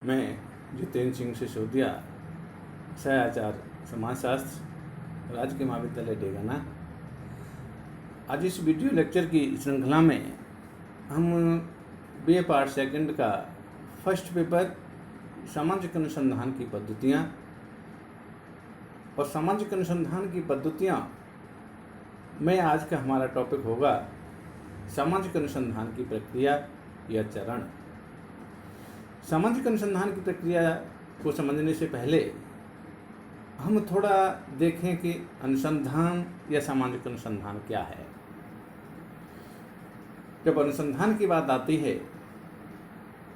मैं जितेंद्र सिंह सिसोदिया, सहाचार्य समाजशास्त्र, राजकीय महाविद्यालय डेगाना। आज इस वीडियो लेक्चर की श्रृंखला में हम BA पार्ट सेकंड का फर्स्ट पेपर सामाजिक अनुसंधान की पद्धतियाँ और सामाजिक अनुसंधान की पद्धतियाँ में आज का हमारा टॉपिक होगा सामाजिक अनुसंधान की प्रक्रिया या चरण। सामाजिक अनुसंधान की प्रक्रिया को समझने से पहले हम थोड़ा देखें कि अनुसंधान या सामाजिक अनुसंधान क्या है। जब अनुसंधान की बात आती है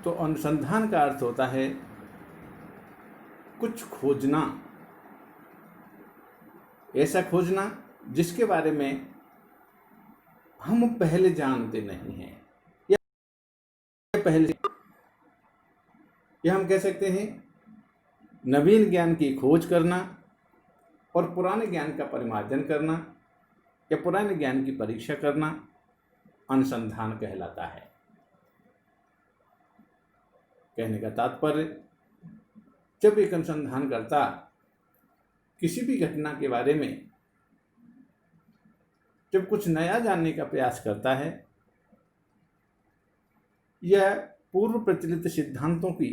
तो अनुसंधान का अर्थ होता है कुछ खोजना, ऐसा खोजना जिसके बारे में हम पहले जानते नहीं हैं या हम कह सकते हैं नवीन ज्ञान की खोज करना और पुराने ज्ञान का परिमार्जन करना या पुराने ज्ञान की परीक्षा करना अनुसंधान कहलाता है। कहने का तात्पर्य, जब एक अनुसंधानकर्ता किसी भी घटना के बारे में जब कुछ नया जानने का प्रयास करता है या पूर्व प्रचलित सिद्धांतों की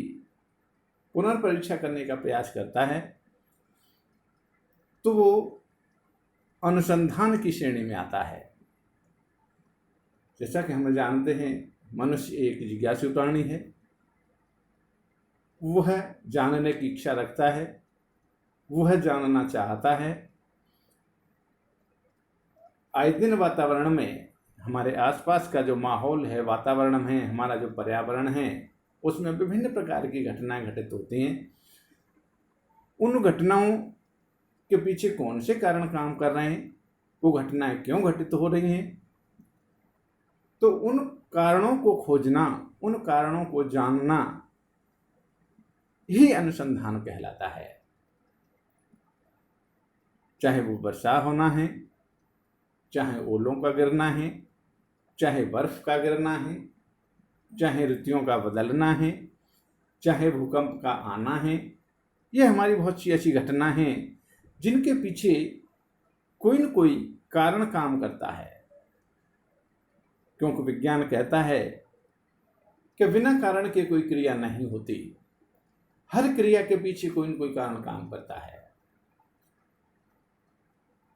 पुनर्परीक्षा करने का प्रयास करता है तो वो अनुसंधान की श्रेणी में आता है। जैसा कि हम जानते हैं, मनुष्य एक जिज्ञासु प्राणी है। वह जानने की इच्छा रखता है, वह जानना चाहता है। आए दिन वातावरण में हमारे आसपास का जो माहौल है, वातावरण है, हमारा जो पर्यावरण है, उसमें विभिन्न प्रकार की घटनाएं घटित होती हैं। उन घटनाओं के पीछे कौन से कारण काम कर रहे हैं, वो घटनाएं क्यों घटित हो रही हैं, तो उन कारणों को खोजना, उन कारणों को जानना ही अनुसंधान कहलाता है। चाहे वो वर्षा होना है, चाहे ओलों का गिरना है, चाहे बर्फ का गिरना है, चाहे ऋतुओं का बदलना है, चाहे भूकंप का आना है, ये हमारी बहुत सी ऐसी घटना हैं जिनके पीछे कोई न कोई कारण काम करता है। क्योंकि विज्ञान कहता है कि बिना कारण के कोई क्रिया नहीं होती, हर क्रिया के पीछे कोई न कोई कारण काम करता है।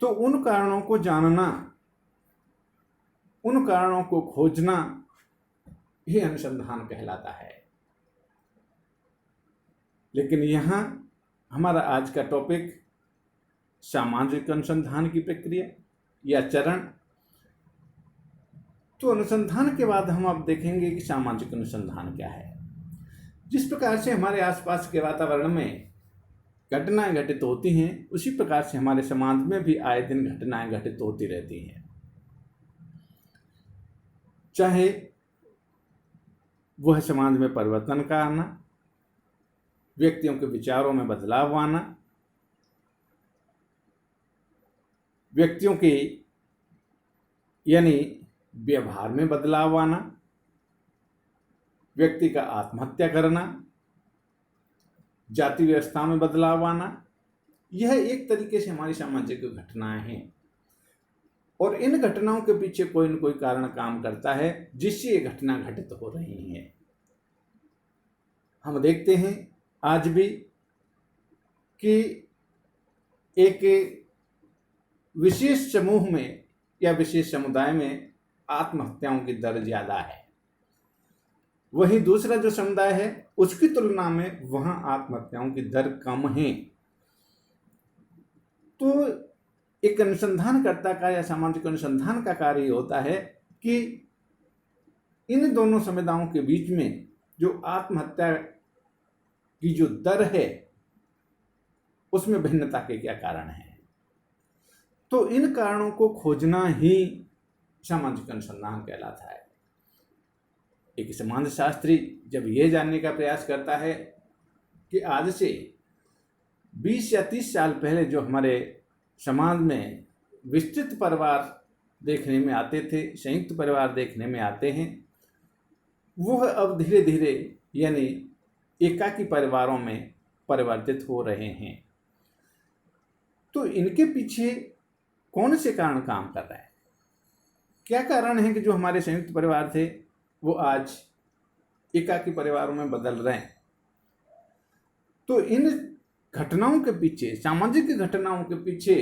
तो उन कारणों को जानना, उन कारणों को खोजना ही अनुसंधान कहलाता है। लेकिन यहाँ हमारा आज का टॉपिक सामाजिक अनुसंधान की प्रक्रिया या चरण। तो अनुसंधान के बाद हम अब देखेंगे कि सामाजिक अनुसंधान क्या है। जिस प्रकार से हमारे आसपास के वातावरण में घटनाएं घटित होती हैं, उसी प्रकार से हमारे समाज में भी आए दिन घटनाएं घटित होती रहती हैं। चाहे वह समाज में परिवर्तन का आना, व्यक्तियों के विचारों में बदलाव आना, व्यक्तियों के यानी व्यवहार में बदलाव आना, व्यक्ति का आत्महत्या करना, जाति व्यवस्था में बदलाव आना, यह एक तरीके से हमारी सामाजिक घटनाएं हैं। और इन घटनाओं के पीछे कोई न कोई कारण काम करता है जिससे ये घटना घटित हो रही है। हम देखते हैं आज भी कि एक विशेष समूह में या विशेष समुदाय में आत्महत्याओं की दर ज्यादा है, वहीं दूसरा जो समुदाय है उसकी तुलना में वहां आत्महत्याओं की दर कम है। तो एक अनुसंधानकर्ता का या सामाजिक अनुसंधान का कार्य होता है कि इन दोनों समुदायों के बीच में जो आत्महत्या की जो दर है उसमें भिन्नता के क्या कारण है। तो इन कारणों को खोजना ही सामाजिक अनुसंधान कहलाता है। एक समाजशास्त्री जब यह जानने का प्रयास करता है कि आज से 20 या 30 साल पहले जो हमारे समाज में विस्तृत परिवार देखने में आते थे, संयुक्त परिवार देखने में आते हैं, वह अब धीरे धीरे यानी एकाकी परिवारों में परिवर्तित हो रहे हैं। तो इनके पीछे कौन से कारण काम कर रहे हैं? क्या कारण है कि जो हमारे संयुक्त परिवार थे वो आज एकाकी परिवारों में बदल रहे हैं? तो इन घटनाओं के पीछे, सामाजिक घटनाओं के पीछे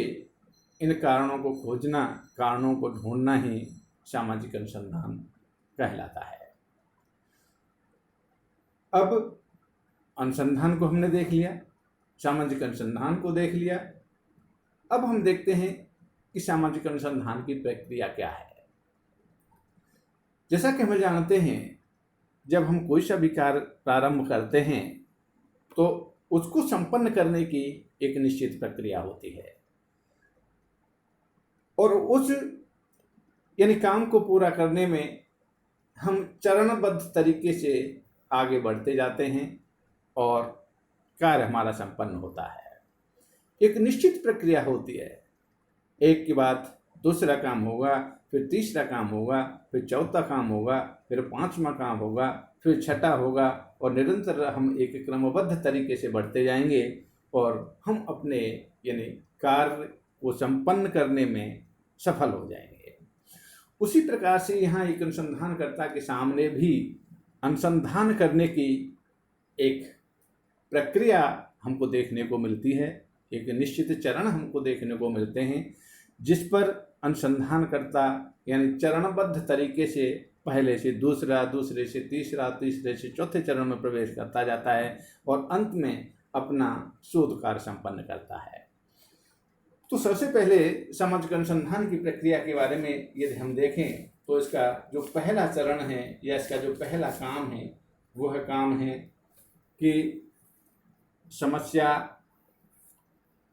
इन कारणों को खोजना, कारणों को ढूंढना ही सामाजिक अनुसंधान कहलाता है। अब अनुसंधान को हमने देख लिया, सामाजिक अनुसंधान को देख लिया। अब हम देखते हैं कि सामाजिक अनुसंधान की प्रक्रिया क्या है। जैसा कि हम जानते हैं, जब हम कोई सा भी कार्य प्रारंभ करते हैं तो उसको संपन्न करने की एक निश्चित प्रक्रिया होती है, और उस यानी काम को पूरा करने में हम चरणबद्ध तरीके से आगे बढ़ते जाते हैं और कार्य हमारा संपन्न होता है। एक निश्चित प्रक्रिया होती है, एक के बाद दूसरा काम होगा, फिर तीसरा काम होगा, फिर चौथा काम होगा, फिर पांचवा काम होगा, फिर छठा होगा, और निरंतर हम एक क्रमबद्ध तरीके से बढ़ते जाएंगे और हम अपने यानी कार्य को संपन्न करने में सफल हो जाएंगे। उसी प्रकार से यहाँ एक अनुसंधानकर्ता के सामने भी अनुसंधान करने की एक प्रक्रिया हमको देखने को मिलती है, एक निश्चित चरण हमको देखने को मिलते हैं, जिस पर अनुसंधानकर्ता यानी चरणबद्ध तरीके से पहले से दूसरा, दूसरे से तीसरा, तीसरे से चौथे चरण में प्रवेश करता जाता है और अंत में अपना शोध कार्य संपन्न करता है। तो सबसे पहले सामाजिक अनुसंधान की प्रक्रिया के बारे में यदि हम देखें तो इसका जो पहला चरण है या इसका जो पहला काम है वह काम है कि समस्या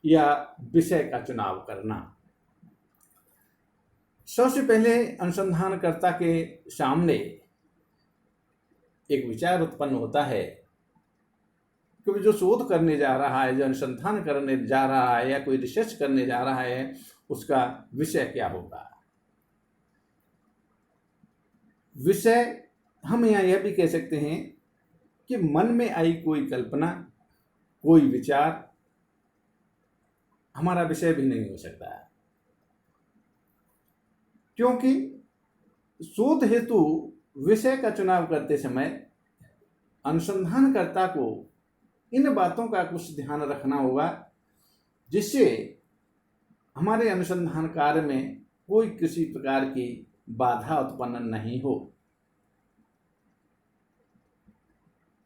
या विषय का चुनाव करना। सबसे पहले अनुसंधानकर्ता के सामने एक विचार उत्पन्न होता है कि जो शोध करने जा रहा है, जो अनुसंधान करने जा रहा है या कोई रिसर्च करने जा रहा है, उसका विषय क्या होगा। विषय हम यहाँ यह भी कह सकते हैं कि मन में आई कोई कल्पना, कोई विचार हमारा विषय भी नहीं हो सकता है, क्योंकि शोध हेतु विषय का चुनाव करते समय अनुसंधानकर्ता को इन बातों का कुछ ध्यान रखना होगा जिससे हमारे अनुसंधान कार्य में कोई किसी प्रकार की बाधा उत्पन्न नहीं हो।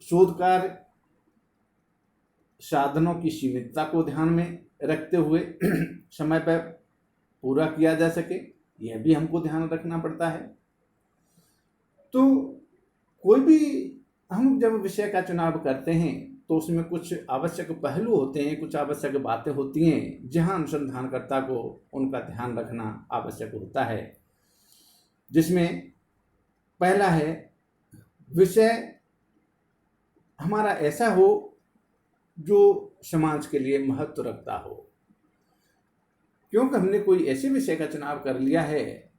शोध कार्य साधनों की सीमितता को ध्यान में रखते हुए समय पर पूरा किया जा सके, यह भी हमको ध्यान रखना पड़ता है। तो कोई भी हम जब विषय का चुनाव करते हैं तो उसमें कुछ आवश्यक पहलू होते हैं, कुछ आवश्यक बातें होती हैं जहां अनुसंधानकर्ता को उनका ध्यान रखना आवश्यक होता है, जिसमें पहला है विषय हमारा ऐसा हो जो समाज के लिए महत्व रखता हो। क्योंकि हमने कोई ऐसे विषय का चुनाव कर लिया है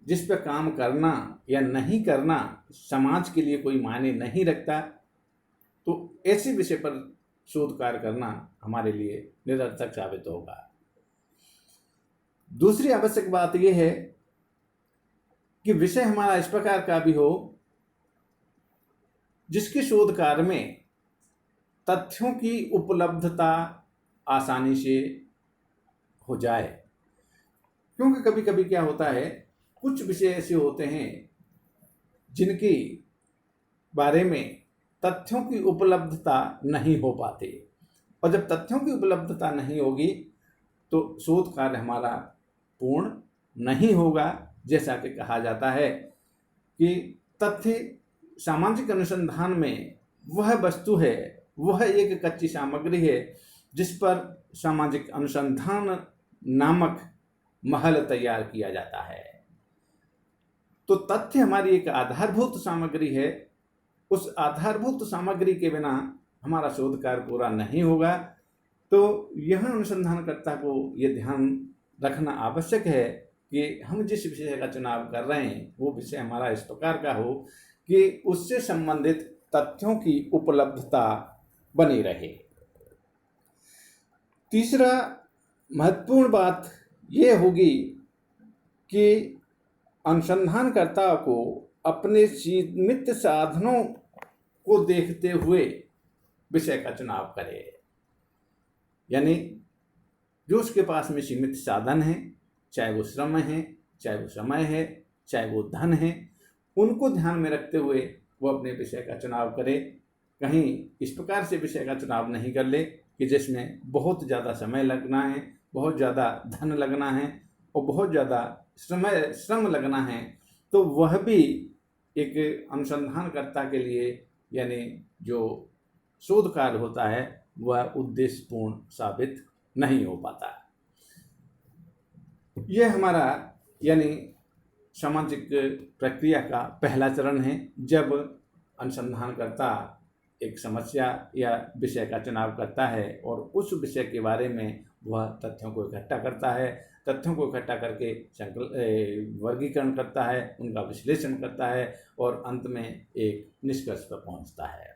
जिस पर काम करना या नहीं करना समाज के लिए कोई मायने नहीं रखता, तो ऐसे विषय पर शोध कार्य करना हमारे लिए निरर्थक साबित होगा। दूसरी आवश्यक बात यह है कि विषय हमारा इस प्रकार का भी हो जिसके शोध कार्य में तथ्यों की उपलब्धता आसानी से हो जाए। क्योंकि कभी कभी क्या होता है, कुछ विषय ऐसे होते हैं जिनके बारे में तथ्यों की उपलब्धता नहीं हो पाती, और जब तथ्यों की उपलब्धता नहीं होगी तो शोध कार्य हमारा पूर्ण नहीं होगा। जैसा कि कहा जाता है कि तथ्य सामाजिक अनुसंधान में वह वस्तु है, वह एक कच्ची सामग्री है जिस पर सामाजिक अनुसंधान नामक महल तैयार किया जाता है। तो तथ्य हमारी एक आधारभूत सामग्री है, उस आधारभूत सामग्री के बिना हमारा शोध कार्य पूरा नहीं होगा। तो यह अनुसंधानकर्ता को यह ध्यान रखना आवश्यक है कि हम जिस विषय का चुनाव कर रहे हैं वो विषय हमारा इस प्रकार का हो कि उससे संबंधित तथ्यों की उपलब्धता बनी रहे। तीसरा महत्वपूर्ण बात यह होगी कि अनुसंधानकर्ता को अपने सीमित साधनों को देखते हुए विषय का चुनाव करे। यानी जो उसके पास में सीमित साधन है, चाहे वो श्रम है, चाहे वो समय है, चाहे वो धन है, उनको ध्यान में रखते हुए वो अपने विषय का चुनाव करे। कहीं इस प्रकार से विषय का चुनाव नहीं कर ले कि जिसमें बहुत ज़्यादा समय लगना है, बहुत ज़्यादा धन लगना है और बहुत ज़्यादा श्रम लगना है, तो वह भी एक अनुसंधानकर्ता के लिए यानी जो शोध कार्य होता है वह उद्देश्यपूर्ण साबित नहीं हो पाता। यह हमारा यानी सामाजिक प्रक्रिया का पहला चरण है, जब अनुसंधानकर्ता एक समस्या या विषय का चुनाव करता है और उस विषय के बारे में वह तथ्यों को इकट्ठा करता है, तथ्यों को इकट्ठा करके वर्गीकरण करता है, उनका विश्लेषण करता है और अंत में एक निष्कर्ष पर पहुंचता है।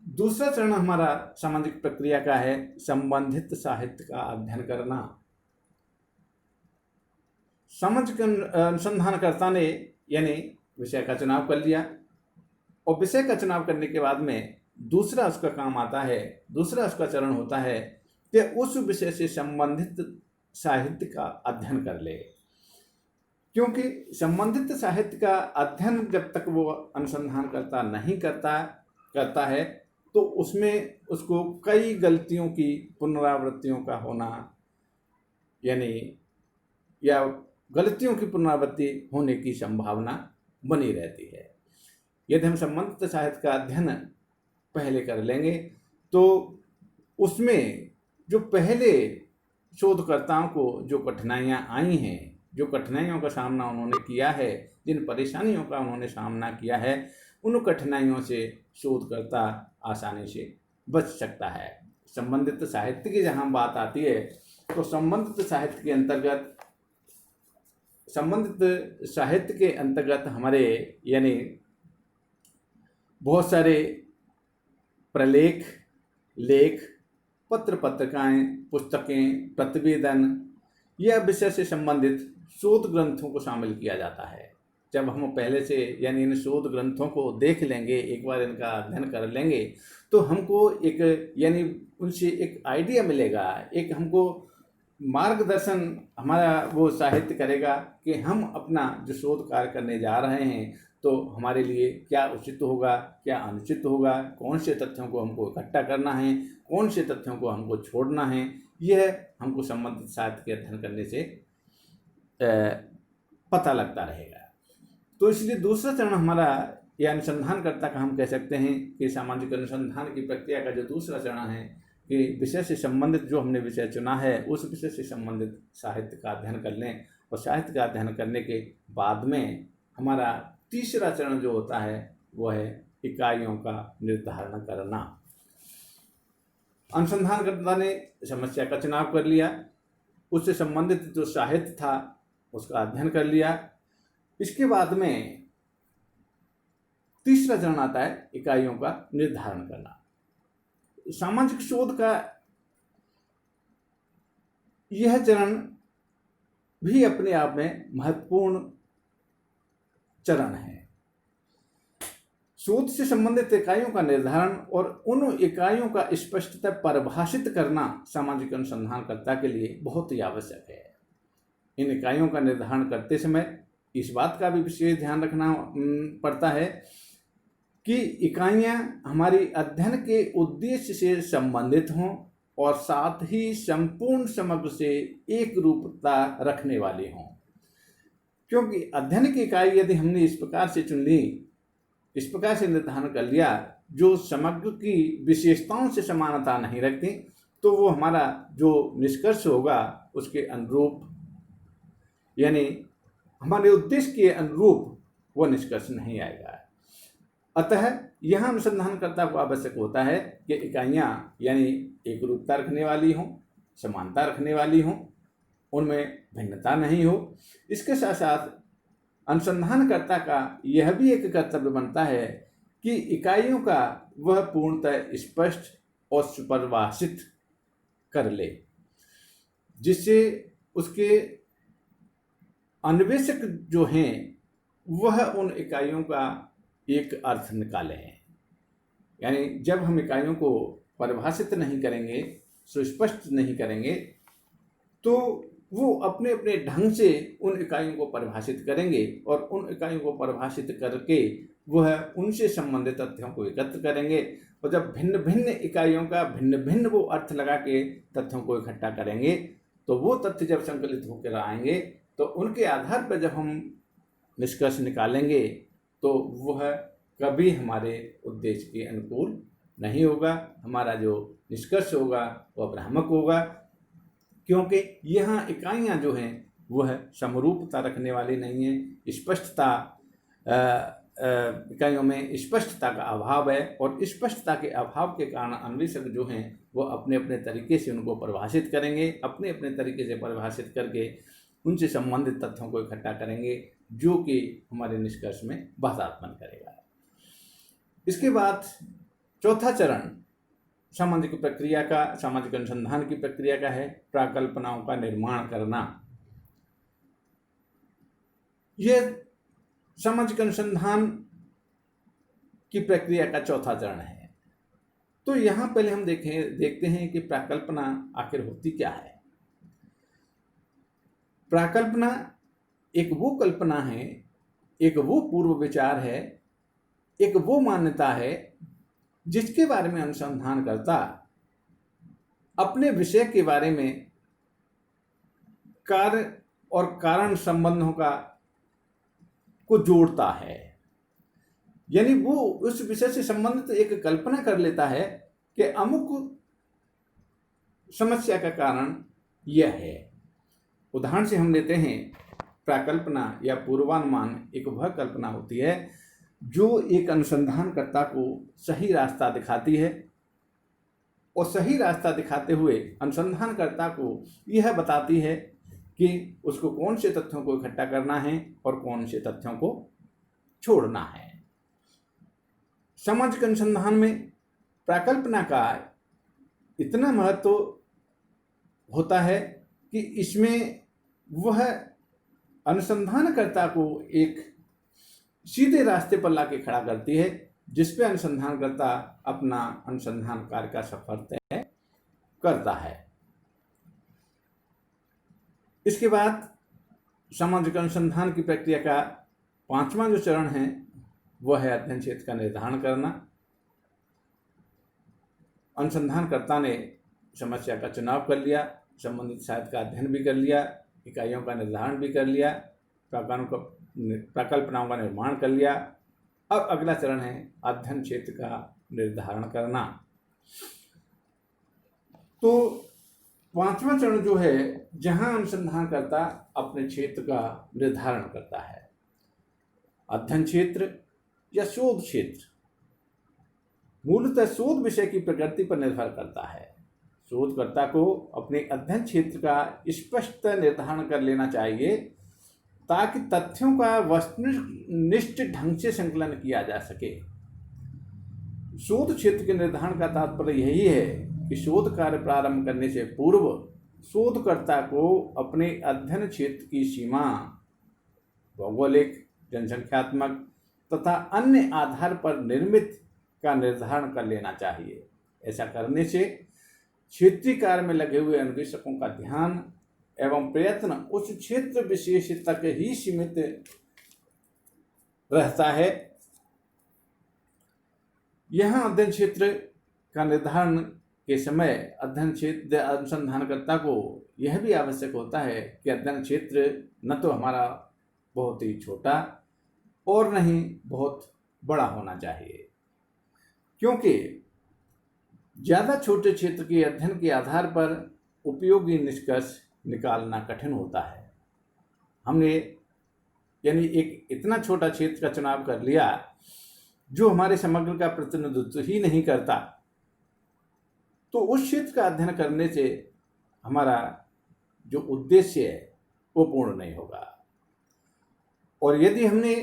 दूसरा चरण हमारा सामाजिक प्रक्रिया का है संबंधित साहित्य का अध्ययन करना। सामाजिक अनुसंधानकर्ता ने यानी विषय का चुनाव कर लिया और विषय का चुनाव करने के बाद में दूसरा उसका काम आता है, दूसरा उसका चरण होता है कि उस विषय से संबंधित साहित्य का अध्ययन कर ले। क्योंकि संबंधित साहित्य का अध्ययन जब तक वो अनुसंधानकर्ता नहीं करता है तो उसमें उसको कई गलतियों की पुनरावृत्तियों का होना यानी या गलतियों की पुनरावृत्ति होने की संभावना बनी रहती है। यदि हम संबंधित साहित्य का अध्ययन पहले कर लेंगे तो उसमें जो पहले शोधकर्ताओं को जो कठिनाइयाँ आई हैं, जो कठिनाइयों का सामना उन्होंने किया है, जिन परेशानियों का उन्होंने सामना किया है, उन कठिनाइयों से शोधकर्ता आसानी से बच सकता है। संबंधित साहित्य की जहाँ बात आती है तो संबंधित साहित्य के अंतर्गत हमारे यानी बहुत सारे प्रलेख, लेख, पत्रिकाएं, पुस्तकें, प्रतिवेदन या विषय से संबंधित शोध ग्रंथों को शामिल किया जाता है। जब हम पहले से यानी इन शोध ग्रंथों को देख लेंगे, एक बार इनका अध्ययन कर लेंगे, तो हमको एक यानी उनसे एक आइडिया मिलेगा, एक हमको मार्गदर्शन हमारा वो साहित्य करेगा कि हम अपना जो शोध कार्य करने जा रहे हैं तो हमारे लिए क्या उचित होगा, क्या अनुचित होगा, कौन से तथ्यों को हमको इकट्ठा करना है, कौन से तथ्यों को हमको छोड़ना है, यह हमको संबंधित साहित्य के अध्ययन करने से पता लगता रहेगा। तो इसलिए दूसरा चरण हमारा या अनुसंधानकर्ता का हम कह सकते हैं कि सामाजिक अनुसंधान की प्रक्रिया का जो दूसरा चरण है कि विषय से संबंधित जो हमने विषय चुना है उस विषय से संबंधित साहित्य का अध्ययन कर लें और साहित्य का अध्ययन करने के बाद में हमारा तीसरा चरण जो होता है वह है इकाइयों का निर्धारण करना। अनुसंधानकर्ता ने समस्या का चुनाव कर लिया, उससे संबंधित जो साहित्य था उसका अध्ययन कर लिया। इसके बाद में तीसरा चरण आता है इकाइयों का निर्धारण करना। सामाजिक शोध का यह चरण भी अपने आप में महत्वपूर्ण चरण है। शोध से संबंधित इकाइयों का निर्धारण और उन इकाइयों का स्पष्टतः परिभाषित करना सामाजिक अनुसंधानकर्ता के लिए बहुत ही आवश्यक है। इन इकाइयों का निर्धारण करते समय इस बात का भी विशेष ध्यान रखना पड़ता है कि इकाइयाँ हमारी अध्ययन के उद्देश्य से संबंधित हों और साथ ही संपूर्ण समग्र से एक रूपता रखने वाली हों। क्योंकि अध्ययन की इकाई यदि हमने इस प्रकार से चुन ली, इस प्रकार से निर्धारण कर लिया जो समग्र की विशेषताओं से समानता नहीं रखती, तो वो हमारा जो निष्कर्ष होगा उसके अनुरूप यानी हमारे उद्देश्य के अनुरूप वो निष्कर्ष नहीं आएगा। अतः यह अनुसंधानकर्ता को आवश्यक होता है कि इकाइयाँ यानी एक रूपता रखने वाली हों, समानता रखने वाली हों, उनमें भिन्नता नहीं हो। इसके साथ साथ अनुसंधानकर्ता का यह भी एक कर्तव्य बनता है कि इकाइयों का वह पूर्णतः स्पष्ट और सुपरिभाषित कर ले, जिससे उसके अन्वेषक जो हैं वह उन इकाइयों का एक अर्थ निकालें। यानी जब हम इकाइयों को परिभाषित नहीं करेंगे, सुस्पष्ट नहीं करेंगे, तो वो अपने अपने ढंग से उन इकाइयों को परिभाषित करेंगे और उन इकाइयों को परिभाषित करके वह उनसे संबंधित तथ्यों को एकत्र करेंगे। और जब भिन्न भिन्न इकाइयों का भिन्न भिन्न वो अर्थ लगा के तथ्यों को इकट्ठा करेंगे, तो वो तथ्य जब संकलित होकर आएंगे तो उनके आधार पर जब हम निष्कर्ष निकालेंगे तो वह कभी हमारे उद्देश्य के अनुकूल नहीं होगा। हमारा जो निष्कर्ष होगा वह भ्रामक होगा, क्योंकि यहाँ इकाइयाँ जो हैं वह समरूपता रखने वाली नहीं है। स्पष्टता इकाइयों में स्पष्टता का अभाव है और स्पष्टता के अभाव के कारण अन्वेषक जो हैं वो अपने अपने तरीके से उनको परिभाषित करेंगे, अपने अपने तरीके से परिभाषित करके उनसे संबंधित तथ्यों को इकट्ठा करेंगे, जो कि हमारे निष्कर्ष में बाधा उत्पन्न करेगा। इसके बाद चौथा चरण सामाजिक प्रक्रिया का, सामाजिक अनुसंधान की प्रक्रिया का है प्राकल्पनाओं का निर्माण करना। यह सामाजिक अनुसंधान की प्रक्रिया का चौथा चरण है। तो यहाँ पहले हम देखते हैं कि प्राकल्पना आखिर होती क्या है। प्राकल्पना एक वो कल्पना है, एक वो पूर्व विचार है, एक वो मान्यता है जिसके बारे में अनुसंधान करता अपने विषय के बारे में कार्य और कारण संबंधों को जोड़ता है। यानी वो उस विषय से संबंधित एक कल्पना कर लेता है कि अमुक समस्या का कारण यह है। उदाहरण से हम लेते हैं, प्राकल्पना या पूर्वानुमान एक वह कल्पना होती है जो एक अनुसंधानकर्ता को सही रास्ता दिखाती है और सही रास्ता दिखाते हुए अनुसंधानकर्ता को यह बताती है कि उसको कौन से तथ्यों को इकट्ठा करना है और कौन से तथ्यों को छोड़ना है। सामाजिक अनुसंधान में प्राकल्पना का इतना महत्व होता है कि इसमें वह अनुसंधानकर्ता को एक सीधे रास्ते पर लाके खड़ा करती है, जिस पे अनुसंधानकर्ता अपना अनुसंधान कार्य का सफर तय करता है। इसके बाद सामाजिक अनुसंधान की प्रक्रिया का पांचवा जो चरण है वह है अध्ययन क्षेत्र का निर्धारण करना। अनुसंधानकर्ता ने समस्या का चुनाव कर लिया, संबंधित साहित्य का अध्ययन भी कर लिया, इकाइयों का निर्धारण भी कर लिया, प्रकल्पनाओं का निर्माण कर लिया। अब अगला चरण है अध्ययन क्षेत्र का निर्धारण करना। तो पांचवा चरण जो है जहां अनुसंधानकर्ता अपने क्षेत्र का निर्धारण करता है। अध्ययन क्षेत्र या शोध क्षेत्र मूलतः शोध विषय की प्रकृति पर निर्भर करता है। शोधकर्ता को अपने अध्ययन क्षेत्र का स्पष्ट निर्धारण कर लेना चाहिए ताकि तथ्यों का वस्तुनिष्ठ ढंग से संकलन किया जा सके। शोध क्षेत्र के निर्धारण का तात्पर्य यही है कि शोध कार्य प्रारंभ करने से पूर्व शोधकर्ता को अपने अध्ययन क्षेत्र की सीमा, भौगोलिक, जनसंख्यात्मक तथा अन्य आधार पर निर्मित का निर्धारण कर लेना चाहिए। ऐसा करने से क्षेत्रीय कार्य में लगे हुए अन्वेषकों का ध्यान एवं प्रयत्न उस क्षेत्र विशेष तक ही सीमित रहता है। यहाँ अध्ययन क्षेत्र का निर्धारण के समय अध्ययन क्षेत्र अनुसंधानकर्ता को यह भी आवश्यक होता है कि अध्ययन क्षेत्र न तो हमारा बहुत ही छोटा और न ही बहुत बड़ा होना चाहिए, क्योंकि ज़्यादा छोटे क्षेत्र के अध्ययन के आधार पर उपयोगी निष्कर्ष निकालना कठिन होता है। हमने यानी एक इतना छोटा क्षेत्र का चुनाव कर लिया जो हमारे समग्र का प्रतिनिधित्व ही नहीं करता, तो उस क्षेत्र का अध्ययन करने से हमारा जो उद्देश्य है वो पूर्ण नहीं होगा। और यदि हमने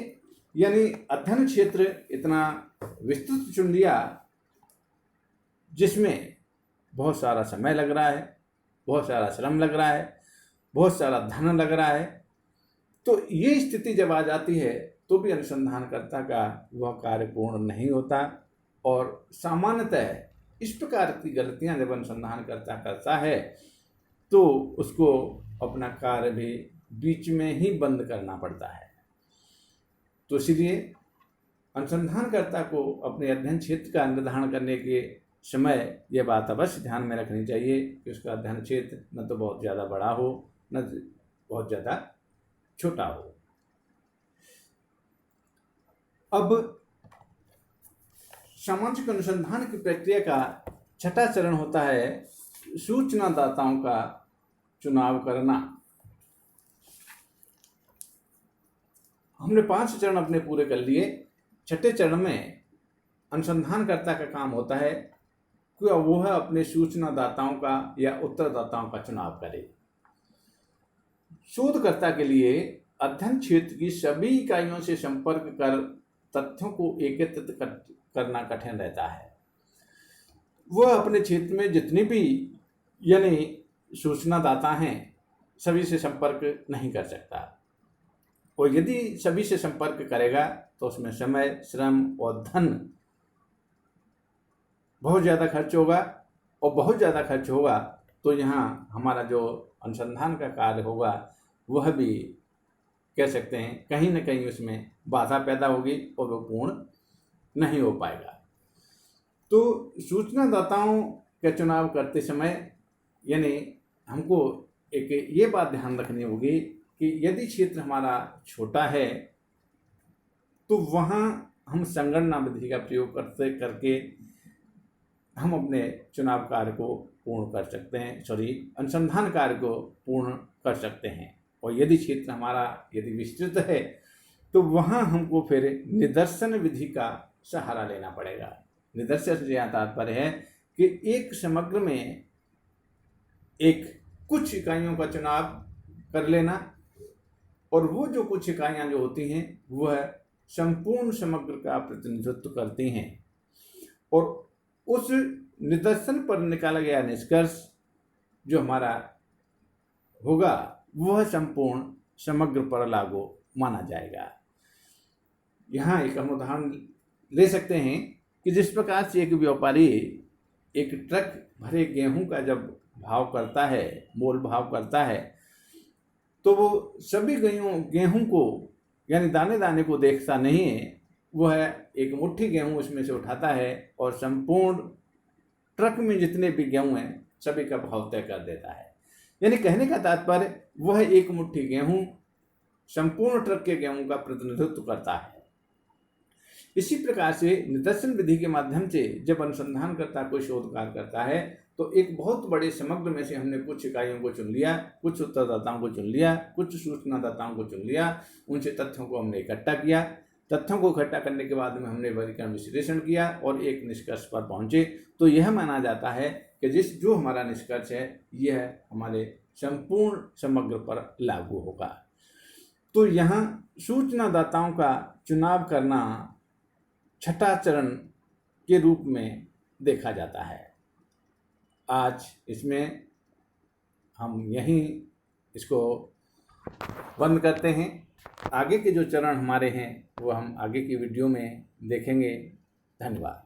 यानी अध्ययन क्षेत्र इतना विस्तृत चुन लिया जिसमें बहुत सारा समय लग रहा है, बहुत सारा श्रम लग रहा है, बहुत सारा धन लग रहा है, तो ये स्थिति जब आ जाती है तो भी अनुसंधानकर्ता का वह कार्य पूर्ण नहीं होता। और सामान्यतः इस प्रकार की गलतियां जब अनुसंधानकर्ता करता है तो उसको अपना कार्य भी बीच में ही बंद करना पड़ता है। तो इसलिए अनुसंधानकर्ता को अपने अध्ययन क्षेत्र का निर्धारण करने के समय यह बात अवश्य ध्यान में रखनी चाहिए कि उसका अध्ययन क्षेत्र न तो बहुत ज़्यादा बड़ा हो न बहुत ज़्यादा छोटा हो। अब सामाजिक अनुसंधान की प्रक्रिया का छठा चरण होता है सूचनादाताओं का चुनाव करना। हमने 5 चरण अपने पूरे कर लिए। छठे चरण में अनुसंधानकर्ता का काम होता है कि वह अपने सूचनादाताओं का या उत्तरदाताओं का चुनाव करे। शोधकर्ता के लिए अध्ययन क्षेत्र की सभी इकाइयों से संपर्क कर तथ्यों को एकत्रित करना कठिन रहता है। वह अपने क्षेत्र में जितने भी यानी सूचनादाता हैं सभी से संपर्क नहीं कर सकता, और यदि सभी से संपर्क करेगा तो उसमें समय, श्रम और धन बहुत ज़्यादा खर्च होगा, और बहुत ज़्यादा खर्च होगा तो यहाँ हमारा जो अनुसंधान का कार्य होगा वह भी कह सकते हैं कहीं न कहीं उसमें बाधा पैदा होगी और वो पूर्ण नहीं हो पाएगा। तो सूचनादाताओं का चुनाव करते समय यानी हमको एक ये बात ध्यान रखनी होगी कि यदि क्षेत्र हमारा छोटा है तो वहाँ हम संगणना विधि का प्रयोग करके हम अपने चुनाव कार्य को पूर्ण कर सकते हैं, अनुसंधान कार्य को पूर्ण कर सकते हैं। और यदि क्षेत्र हमारा यदि विस्तृत है तो वहाँ हमको फिर निदर्शन विधि का सहारा लेना पड़ेगा। निदर्शन से यह तात्पर्य है कि एक समग्र में एक कुछ इकाइयों का चुनाव कर लेना, और वो जो कुछ इकाइयाँ जो होती हैं वह संपूर्ण समग्र का प्रतिनिधित्व करती हैं, और उस निदर्शन पर निकाला गया निष्कर्ष जो हमारा होगा वह संपूर्ण समग्र पर लागू माना जाएगा। यहाँ एक हम उदाहरण ले सकते हैं कि जिस प्रकार से एक व्यापारी एक ट्रक भरे गेहूं का जब भाव करता है, मोल भाव करता है, तो वो सभी गेहूं को यानी दाने दाने को देखता नहीं है, वह एक मुट्ठी गेहूं उसमें से उठाता है और संपूर्ण ट्रक में जितने भी गेहूं हैं सभी का भाव तय कर देता है। यानी कहने का तात्पर्य वह एक मुट्ठी गेहूं संपूर्ण ट्रक के गेहूं का प्रतिनिधित्व करता है। इसी प्रकार से निदर्शन विधि के माध्यम से जब अनुसंधानकर्ता कोई शोध कार्य करता है तो एक बहुत बड़े समग्र में से हमने कुछ इकाइयों को चुन लिया, कुछ उत्तरदाताओं को चुन लिया, कुछ सूचनादाताओं को चुन लिया, उनसे तथ्यों को हमने इकट्ठा किया। तथ्यों को इकट्ठा करने के बाद में हमने वर्गीकरण विश्लेषण किया और एक निष्कर्ष पर पहुंचे। तो यह माना जाता है कि जो हमारा निष्कर्ष है यह हमारे संपूर्ण समग्र पर लागू होगा। तो यहाँ सूचनादाताओं का चुनाव करना छठा चरण के रूप में देखा जाता है। आज इसमें हम यहीं इसको बंद करते हैं। आगे के जो चरण हमारे हैं वो हम आगे की वीडियो में देखेंगे। धन्यवाद।